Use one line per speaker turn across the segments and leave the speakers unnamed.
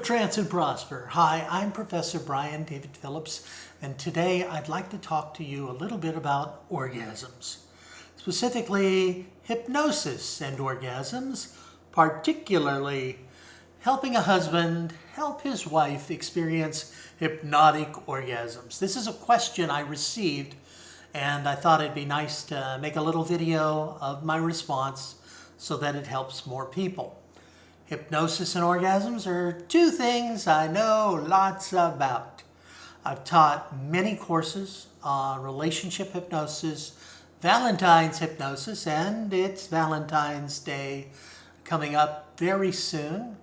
Live, Trance, and Prosper. Hi, I'm Professor Brian David Phillips, and today I'd like to talk to you a little bit about orgasms, specifically hypnosis and orgasms, particularly helping a husband help his wife experience hypnotic orgasms. This is a question I received, and I thought it'd be nice to make a little video of my response so that it helps more people. Hypnosis and orgasms are two things I know lots about. I've taught many courses on relationship hypnosis, Valentine's hypnosis, and it's Valentine's Day coming up very soon.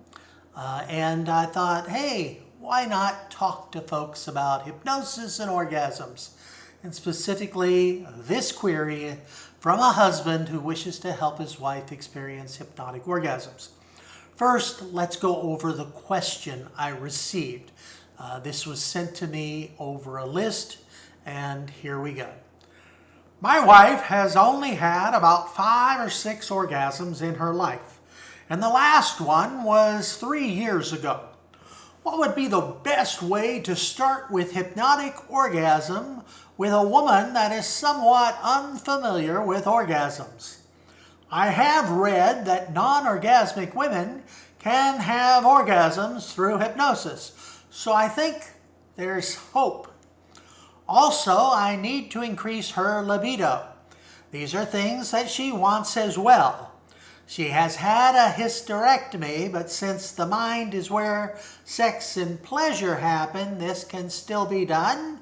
And I thought, hey, why not talk to folks about hypnosis and orgasms? And specifically this query from a husband who wishes to help his wife experience hypnotic orgasms. First, let's go over the question I received. This was sent to me over a list, and here we go. My wife has only had about 5 or 6 orgasms in her life, and the last one was 3 years ago. What would be the best way to start with hypnotic orgasm with a woman that is somewhat unfamiliar with orgasms? I have read that non-orgasmic women can have orgasms through hypnosis, so I think there's hope. Also, I need to increase her libido. These are things that she wants as well. She has had a hysterectomy, but since the mind is where sex and pleasure happen, this can still be done.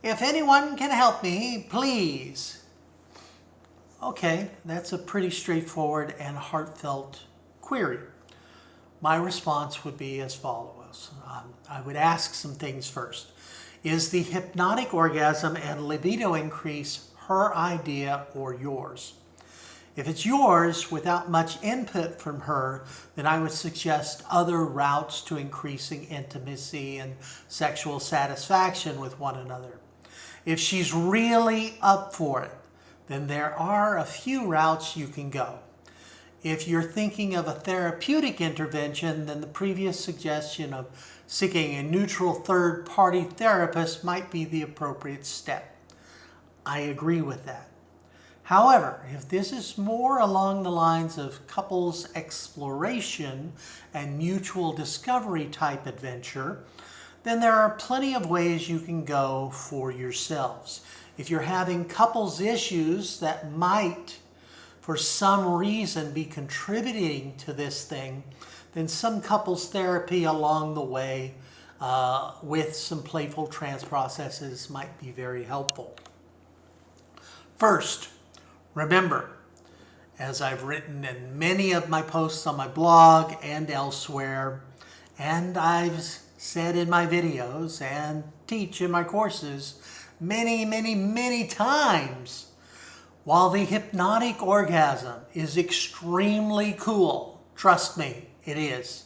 If anyone can help me, please. Okay, that's a pretty straightforward and heartfelt query. My response would be as follows. I would ask some things first. Is the hypnotic orgasm and libido increase her idea or yours? If it's yours without much input from her, then I would suggest other routes to increasing intimacy and sexual satisfaction with one another. If she's really up for it, then there are a few routes you can go. If you're thinking of a therapeutic intervention, then the previous suggestion of seeking a neutral third-party therapist might be the appropriate step. I agree with that. However, if this is more along the lines of couples exploration and mutual discovery type adventure, then there are plenty of ways you can go for yourselves. If you're having couples issues that might, for some reason, be contributing to this thing, then some couples therapy along the way with some playful trance processes might be very helpful. First, remember, as I've written in many of my posts on my blog and elsewhere, and I've said in my videos and teach in my courses many times, while the hypnotic orgasm is extremely cool, trust me, it is,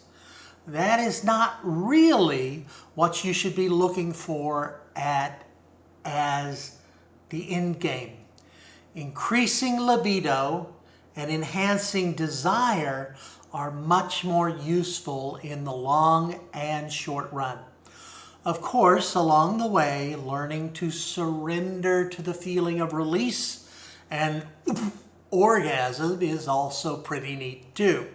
that is not really what you should be looking for as the end game. Increasing libido and enhancing desire are much more useful in the long and short run. Of course, along the way, learning to surrender to the feeling of release and orgasm is also pretty neat too.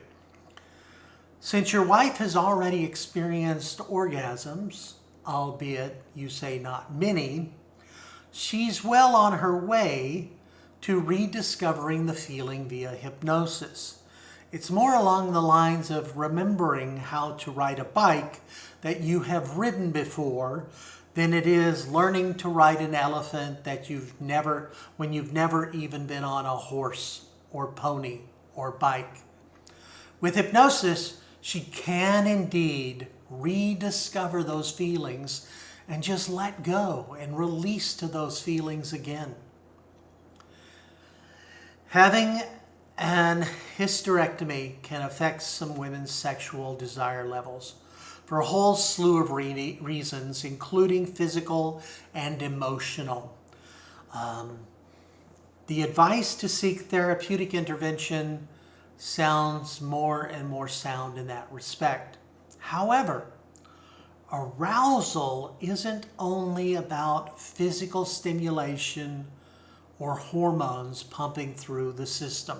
Since your wife has already experienced orgasms, albeit you say not many, she's well on her way to rediscovering the feeling via hypnosis. It's more along the lines of remembering how to ride a bike that you have ridden before than it is learning to ride an elephant that when you've never even been on a horse or pony or bike. With hypnosis, she can indeed rediscover those feelings and just let go and release to those feelings again. Having an hysterectomy can affect some women's sexual desire levels for a whole slew of reasons, including physical and emotional. The advice to seek therapeutic intervention sounds more and more sound in that respect. However, arousal isn't only about physical stimulation or hormones pumping through the system.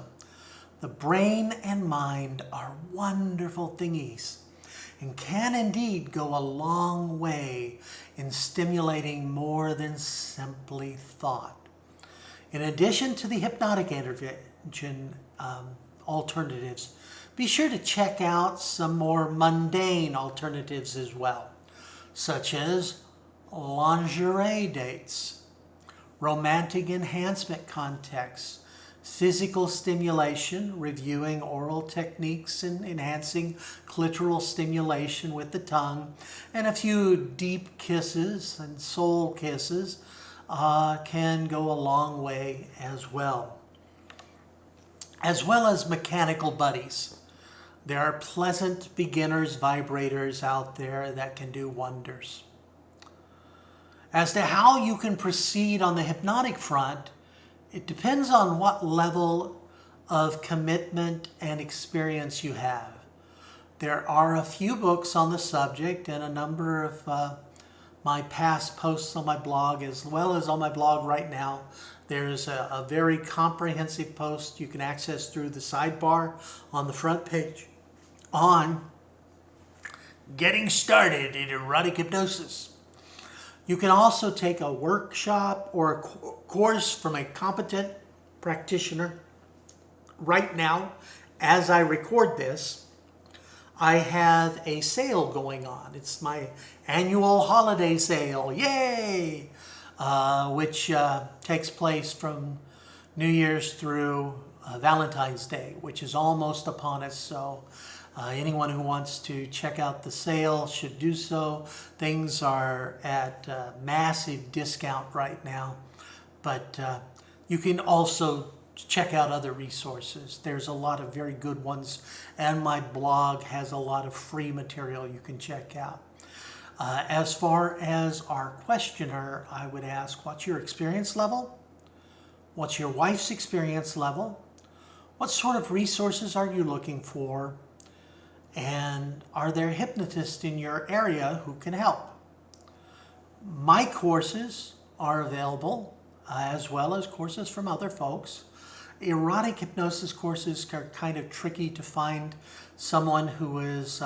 The brain and mind are wonderful thingies and can indeed go a long way in stimulating more than simply thought. In addition to the hypnotic intervention alternatives, be sure to check out some more mundane alternatives as well, such as lingerie dates, romantic enhancement contexts, physical stimulation, reviewing oral techniques and enhancing clitoral stimulation with the tongue, and a few deep kisses and soul kisses can go a long way as well as mechanical buddies. There are pleasant beginners vibrators out there that can do wonders. As to how you can proceed on the hypnotic front, it depends on what level of commitment and experience you have. There are a few books on the subject and a number of my past posts on my blog, as well as on my blog right now. There's a very comprehensive post you can access through the sidebar on the front page on getting started in erotic hypnosis. You can also take a workshop or a course from a competent practitioner. Right now, as I record this, I have a sale going on. It's my annual holiday sale, yay! Which takes place from New Year's through Valentine's Day, which is almost upon us. So anyone who wants to check out the sale should do so. Things are at massive discount right now, but you can also check out other resources. There's a lot of very good ones, and my blog has a lot of free material you can check out. As far as our questioner, I would ask, what's your experience level? What's your wife's experience level? What sort of resources are you looking for? And are there hypnotists in your area who can help? My courses are available, as well as courses from other folks. Erotic hypnosis courses are kind of tricky to find someone who is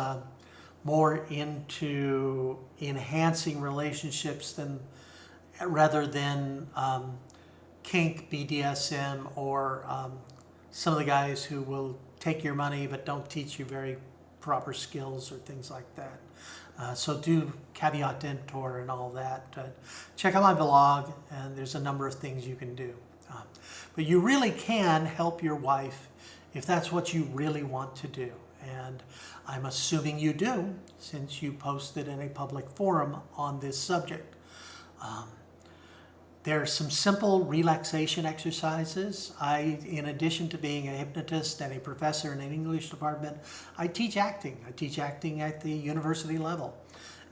more into enhancing relationships rather than kink, BDSM, or some of the guys who will take your money but don't teach you very proper skills or things like that. So do caveat emptor and all that. Check out my blog, and there's a number of things you can do. But you really can help your wife if that's what you really want to do. And I'm assuming you do, since you posted in a public forum on this subject. There are some simple relaxation exercises. In addition to being a hypnotist and a professor in an English department, I teach acting. I teach acting at the university level.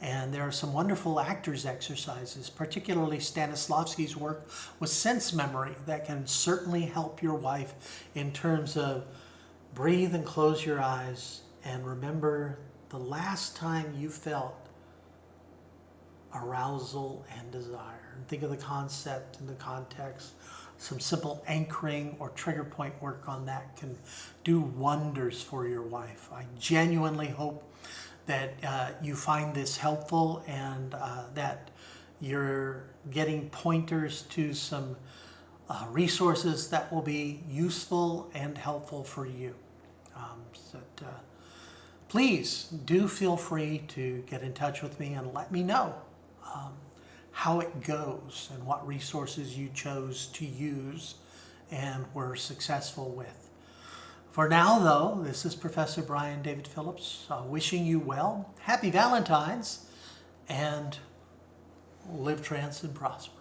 And there are some wonderful actors exercises, particularly Stanislavski's work with sense memory, that can certainly help your wife in terms of breathe and close your eyes and remember the last time you felt arousal and desire. And think of the concept and the context. Some simple anchoring or trigger point work on that can do wonders for your wife. I genuinely hope that you find this helpful, and that you're getting pointers to some resources that will be useful and helpful for you. Please do feel free to get in touch with me and let me know how it goes and what resources you chose to use and were successful with. For now, though, this is Professor Brian David Phillips wishing you well, happy Valentine's, and live trans and prosper.